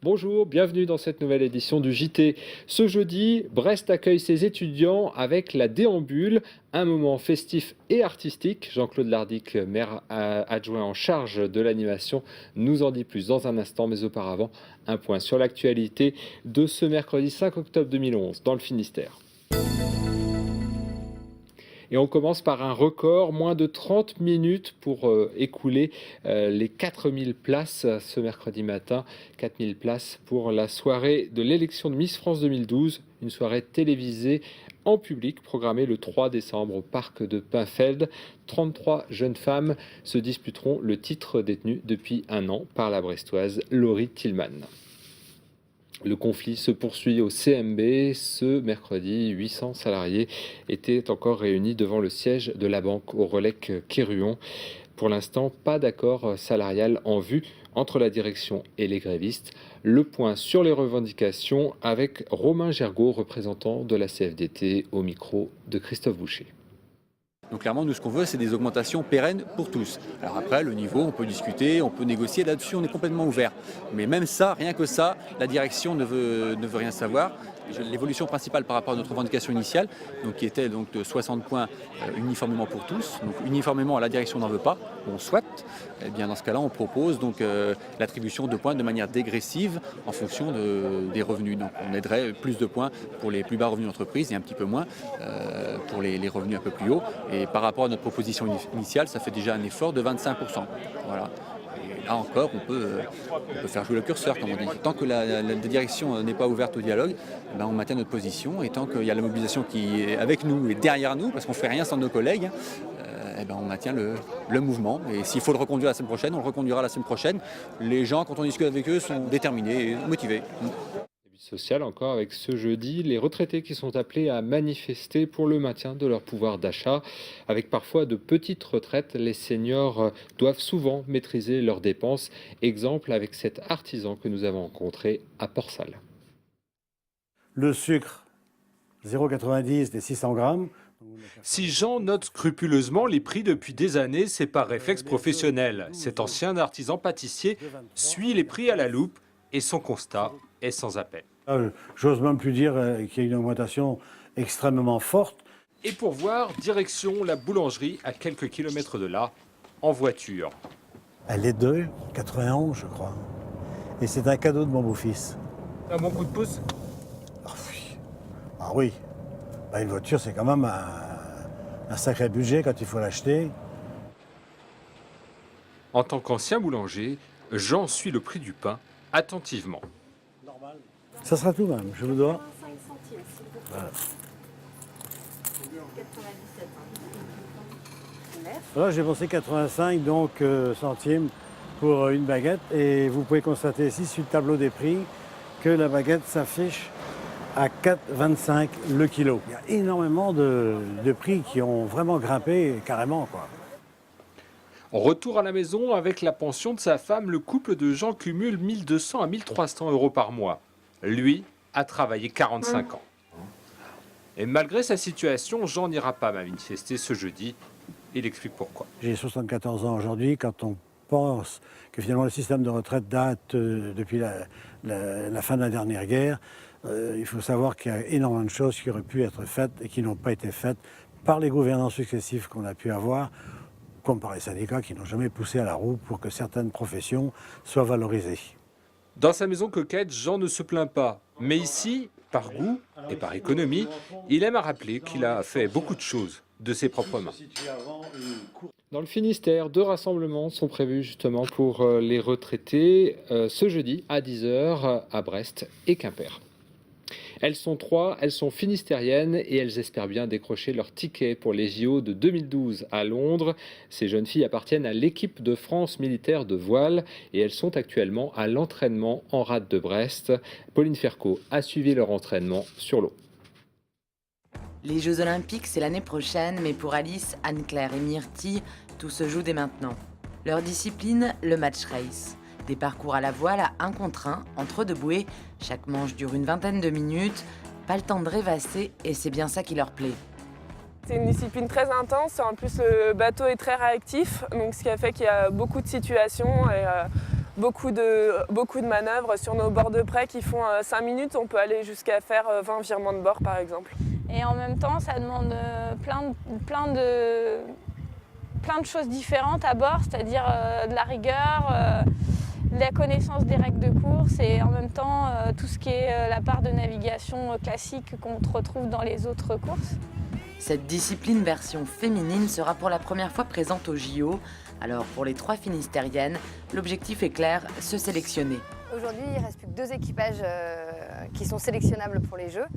Bonjour, bienvenue dans cette nouvelle édition du JT. Ce jeudi, Brest accueille ses étudiants avec la Déambule, un moment festif et artistique. Jean-Claude Lardic, maire adjoint en charge de l'animation, nous en dit plus dans un instant, mais auparavant, un point sur l'actualité de ce mercredi 5 octobre 2011 dans le Finistère. Et on commence par un record, moins de 30 minutes pour écouler les 4000 places ce mercredi matin. 4000 places pour la soirée de l'élection de Miss France 2012, une soirée télévisée en public programmée le 3 décembre au parc de Paimpfeld. 33 jeunes femmes se disputeront le titre détenu depuis un an par la brestoise Laurie Tillman. Le conflit se poursuit au CMB. Ce mercredi, 800 salariés étaient encore réunis devant le siège de la banque au Relecq-Quéruon. Pour l'instant, pas d'accord salarial en vue entre la direction et les grévistes. Le point sur les revendications avec Romain Gergaud, représentant de la CFDT, au micro de Christophe Boucher. Donc clairement, nous, ce qu'on veut, c'est des augmentations pérennes pour tous. Alors après, le niveau, on peut discuter, on peut négocier. Là-dessus, on est complètement ouvert. Mais même ça, rien que ça, la direction ne veut rien savoir. L'évolution principale par rapport à notre revendication initiale, donc, qui était donc de 60 points uniformément pour tous. Donc uniformément, la direction n'en veut pas, on souhaite. Eh bien, dans ce cas-là, on propose donc l'attribution de points de manière dégressive en fonction des revenus. Donc on aiderait plus de points pour les plus bas revenus d'entreprise et un petit peu moins pour les revenus un peu plus hauts. Et par rapport à notre proposition initiale, ça fait déjà un effort de 25%. Voilà. Et là encore, on peut faire jouer le curseur, comme on dit. Tant que la direction n'est pas ouverte au dialogue, ben on maintient notre position. Et tant qu'il y a la mobilisation qui est avec nous et derrière nous, parce qu'on ne fait rien sans nos collègues, ben on maintient le mouvement. Et s'il faut le reconduire la semaine prochaine, on le reconduira la semaine prochaine. Les gens, quand on discute avec eux, sont déterminés et motivés. Social encore avec ce jeudi, les retraités qui sont appelés à manifester pour le maintien de leur pouvoir d'achat. Avec parfois de petites retraites, les seniors doivent souvent maîtriser leurs dépenses. Exemple avec cet artisan que nous avons rencontré à Port-Salle. Le sucre, 0,90 des 600 grammes. Si Jean note scrupuleusement les prix depuis des années, c'est par réflexe professionnel. Cet ancien artisan pâtissier suit les prix à la loupe et son constat est sans appel. J'ose même plus dire qu'il y a une augmentation extrêmement forte. Et pour voir, direction la boulangerie à quelques kilomètres de là, en voiture. Elle est de 91, je crois. Et c'est un cadeau de mon beau-fils. Un bon coup de pouce? Ah oui. Une voiture, c'est quand même un sacré budget quand il faut l'acheter. En tant qu'ancien boulanger, Jean suit le prix du pain attentivement. Ça sera tout même, je vous dois. 85 centimes, s'il vous plaît. Voilà. 97. Merci. Voilà, j'ai pensé 85 centimes pour une baguette. Et vous pouvez constater ici sur le tableau des prix que la baguette s'affiche à 4,25 le kilo. Il y a énormément de prix qui ont vraiment grimpé carrément, quoi. Retour à la maison avec la pension de sa femme, le couple de Jean cumule 1 200 à 1 300 euros par mois. Lui a travaillé 45 ans. Et malgré sa situation, Jean n'ira pas manifester ce jeudi. Il explique pourquoi. J'ai 74 ans aujourd'hui. Quand on pense que finalement le système de retraite date depuis la fin de la dernière guerre, il faut savoir qu'il y a énormément de choses qui auraient pu être faites et qui n'ont pas été faites par les gouvernants successifs qu'on a pu avoir, comme par les syndicats qui n'ont jamais poussé à la roue pour que certaines professions soient valorisées. Dans sa maison coquette, Jean ne se plaint pas. Mais ici, par goût et par économie, il aime à rappeler qu'il a fait beaucoup de choses de ses propres mains. Dans le Finistère, 2 rassemblements sont prévus justement pour les retraités ce jeudi à 10h à Brest et Quimper. Elles sont 3, elles sont finistériennes et elles espèrent bien décrocher leur ticket pour les JO de 2012 à Londres. Ces jeunes filles appartiennent à l'équipe de France militaire de voile et elles sont actuellement à l'entraînement en rade de Brest. Pauline Ferco a suivi leur entraînement sur l'eau. Les Jeux Olympiques, c'est l'année prochaine, mais pour Alice, Anne-Claire et Myrtille, tout se joue dès maintenant. Leur discipline, le match race. Des parcours à la voile à 1 contre 1, entre 2 bouées. Chaque manche dure une vingtaine de minutes. pas le temps de rêvasser et c'est bien ça qui leur plaît. C'est une discipline très intense, en plus le bateau est très réactif, donc ce qui a fait qu'il y a beaucoup de situations et beaucoup de manœuvres sur nos bords de près qui font 5 minutes, on peut aller jusqu'à faire 20 virements de bord par exemple. Et en même temps, ça demande plein de choses différentes à bord, c'est-à-dire de la rigueur, de la connaissance des règles de course et en même temps tout ce qui est la part de navigation classique qu'on retrouve dans les autres courses. Cette discipline version féminine sera pour la première fois présente au JO. Alors pour les 3 finistériennes, l'objectif est clair, se sélectionner. Aujourd'hui, il ne reste plus que 2 équipages qui sont sélectionnables pour les Jeux.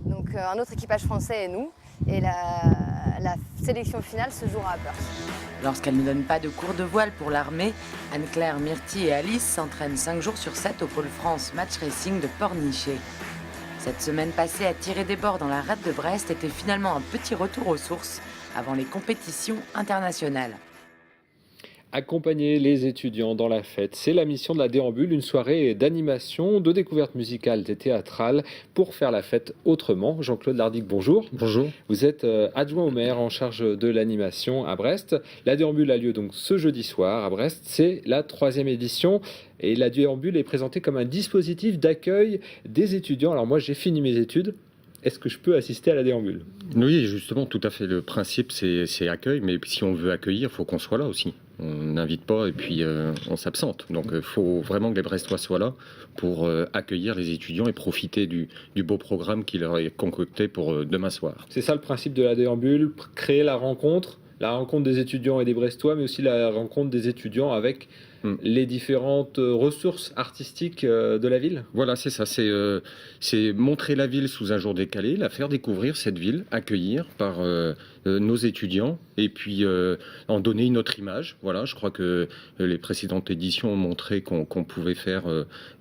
Donc un autre équipage français et nous. Et la sélection finale se jouera à Perth. Lorsqu'elle ne donne pas de cours de voile pour l'armée, Anne-Claire, Myrtille et Alice s'entraînent 5 jours sur 7 au pôle France Match Racing de Pornichet. Cette semaine passée à tirer des bords dans la rade de Brest était finalement un petit retour aux sources avant les compétitions internationales. Accompagner les étudiants dans la fête, c'est la mission de la Déambule, une soirée d'animation, de découverte musicale et théâtrale pour faire la fête autrement. Jean-Claude Lardic, bonjour. Bonjour. Vous êtes adjoint au maire en charge de l'animation à Brest. La Déambule a lieu donc ce jeudi soir à Brest. C'est la 3e édition et la Déambule est présentée comme un dispositif d'accueil des étudiants. Alors moi, j'ai fini mes études. Est-ce que je peux assister à la Déambule ? Oui, justement, tout à fait. Le principe, c'est accueil, mais si on veut accueillir, il faut qu'on soit là aussi. On n'invite pas et puis on s'absente. Donc il faut vraiment que les Brestois soient là pour accueillir les étudiants et profiter du beau programme qui leur est concocté pour demain soir. C'est ça le principe de la Déambule, créer la rencontre des étudiants et des Brestois, mais aussi la rencontre des étudiants avec les différentes ressources artistiques de la ville. Voilà, c'est ça. C'est montrer la ville sous un jour décalé, la faire découvrir cette ville, accueillir par nos étudiants et puis en donner une autre image. Voilà, je crois que les précédentes éditions ont montré qu'on pouvait faire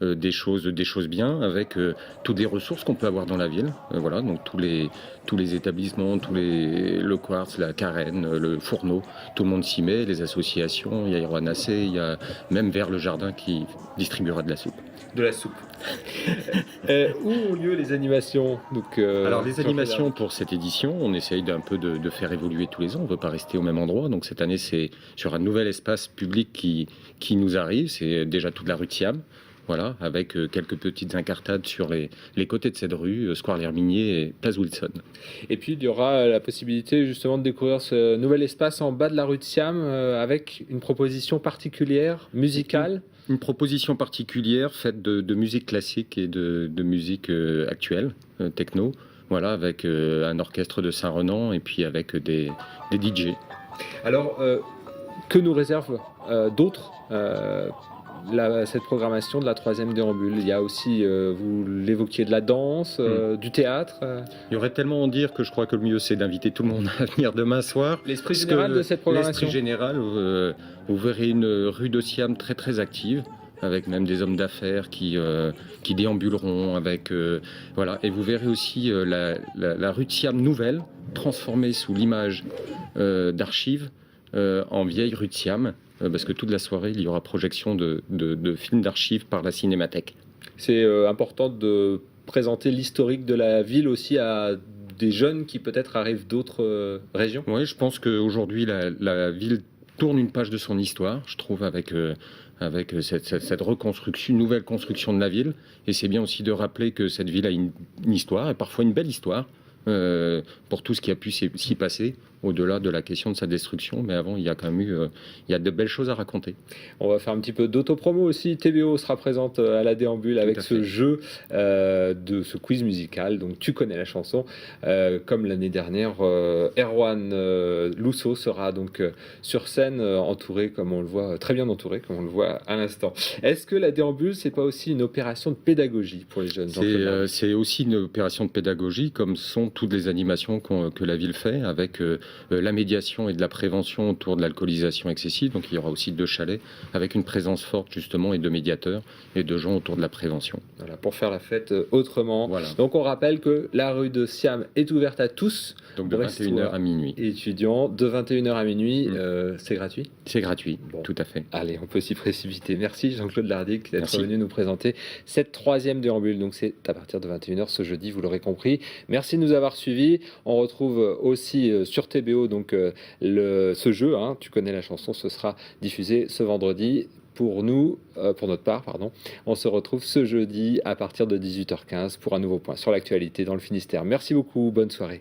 des choses bien avec toutes les ressources qu'on peut avoir dans la ville. Voilà, donc tous les établissements, le Quartz, la Carène, le Fourneau, tout le monde s'y met, les associations, il y a Iroanacé, il y a même Vers le Jardin qui distribuera de la soupe. De la soupe. Où ont lieu les animations Alors les animations pour cette édition, on essaye d'un peu de faire évoluer tous les ans, on ne veut pas rester au même endroit, donc cette année c'est sur un nouvel espace public qui nous arrive, c'est déjà toute la rue de Siam. Voilà, avec quelques petites incartades sur les côtés de cette rue, Square L'Herminier et Place Wilson. Et puis il y aura la possibilité justement de découvrir ce nouvel espace en bas de la rue de Siam avec une proposition particulière, musicale. Une proposition particulière faite de musique classique et de musique actuelle, techno. Voilà, avec un orchestre de Saint-Renan et puis avec des DJ. Alors, que nous réserve d'autres cette programmation de la 3e Déambule? Il y a aussi, vous l'évoquiez, de la danse, du théâtre. Il y aurait tellement à en dire que je crois que le mieux c'est d'inviter tout le monde à venir demain soir. L'esprit général de cette programmation. L'esprit général, vous verrez une rue de Siam très très active, avec même des hommes d'affaires qui déambuleront, avec voilà. Et vous verrez aussi la rue de Siam nouvelle, transformée sous l'image d'archives en vieille rue de Siam. Parce que toute la soirée, il y aura projection de films d'archives par la Cinémathèque. C'est important de présenter l'historique de la ville aussi à des jeunes qui peut-être arrivent d'autres régions. Oui, je pense qu'aujourd'hui, la ville tourne une page de son histoire, je trouve, avec cette reconstruction, une nouvelle construction de la ville. Et c'est bien aussi de rappeler que cette ville a une histoire, et parfois une belle histoire, pour tout ce qui a pu s'y passer, au-delà de la question de sa destruction. Mais avant, il y a quand même il y a de belles choses à raconter. On va faire un petit peu d'autopromo aussi. TBO sera présente à la Déambule avec ce jeu de ce quiz musical. Donc tu connais la chanson. Comme l'année dernière, Erwan Lousseau sera donc sur scène, entouré, comme on le voit, très bien entouré, comme on le voit à l'instant. Est-ce que la Déambule, c'est pas aussi une opération de pédagogie pour les jeunes? C'est aussi une opération de pédagogie, comme sont toutes les animations que la ville fait, avec la médiation et de la prévention autour de l'alcoolisation excessive. Donc il y aura aussi 2 chalets avec une présence forte justement et de médiateurs et de gens autour de la prévention. Voilà, pour faire la fête autrement. Voilà. Donc on rappelle que la rue de Siam est ouverte à tous. Donc de 21h à minuit. Étudiants, de 21h à minuit, c'est gratuit? C'est gratuit, bon. Tout à fait. Allez, on peut s'y précipiter. Merci Jean-Claude Lardic d'être Merci. venu nous présenter cette 3e déambule. Donc c'est à partir de 21h ce jeudi, vous l'aurez compris. Merci de nous avoir suivis. On retrouve aussi sur TBO donc, ce jeu, hein, tu connais la chanson, ce sera diffusé ce vendredi. Pour nous, pour notre part, pardon, on se retrouve ce jeudi à partir de 18h15 pour un nouveau point sur l'actualité dans le Finistère. Merci beaucoup, bonne soirée.